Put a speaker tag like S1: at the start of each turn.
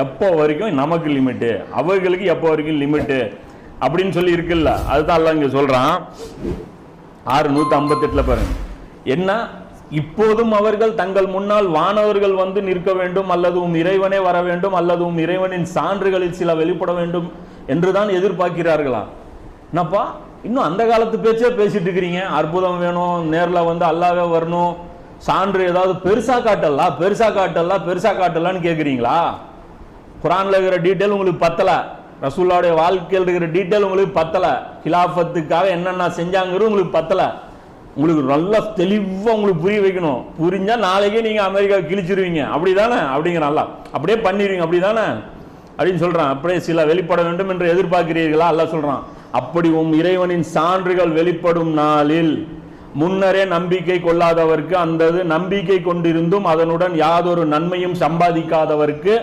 S1: எப்போ வரைக்கும் நமக்கு லிமிட்டு, அவர்களுக்கு எப்போ வரைக்கும் லிமிட்டு அப்படின்னு சொல்லி இருக்குல்ல. அதுதான் அல்லாஹ் இங்க சொல்றான் 6:158 பாருங்க. என்ன, இப்போதும் அவர்கள் தங்கள் முன்னால் வானவர்கள் வந்து நிற்க வேண்டும், அல்லது இறைவனே வர வேண்டும், அல்லது இறைவனின் சான்றுகளில் சில வெளிப்பட வேண்டும் என்றுதான் எதிர்பார்க்கிறார்களா? என்னப்பா இன்னும் அந்த காலத்து பேச்சே பேசிட்டு இருக்கிறீங்க? அற்புதம் வேணும், நேரில் வந்து அல்லாவே வரணும், சான்று ஏதாவது பெருசா காட்டலாம் பெருசா காட்டலாம் பெருசா காட்டலான்னு கேட்குறீங்களா? குரான்ல இருக்கிற டீட்டெயில் உங்களுக்கு பத்தல, ரசூலுல்லாஹ்வுடைய வாழ்க்கையில் இருக்கிற டீட்டெயில் உங்களுக்கு பத்தல, கிலாஃபத்துக்காக என்னென்ன செஞ்சாங்கிறது உங்களுக்கு பத்தல. உங்களுக்கு நல்லா தெளிவாக உங்களுக்கு புரிய வைக்கணும். புரிஞ்சா நாளைக்கே நீங்க அமெரிக்கா கிழிச்சிருவீங்க, அப்படிதானே? அப்படிங்கிறான்ல, அப்படியே பண்ணிடுவீங்க, அப்படிதானே அப்படின்னு சொல்றான். அப்படியே சில வெளிப்பட வேண்டும் என்று எதிர்பார்க்கிறீர்களா? அல்லாஹ் சொல்றான், அப்படி இறைவனின் சான்றுகள் வெளிப்படும் நாளில் முன்னரே நம்பிக்கை கொள்ளாதவர்க்கு, அந்த நம்பிக்கை கொண்டிருந்தும் அதனுடன் யாதொரு நன்மையும் சம்பாதிக்காதவர்க்கு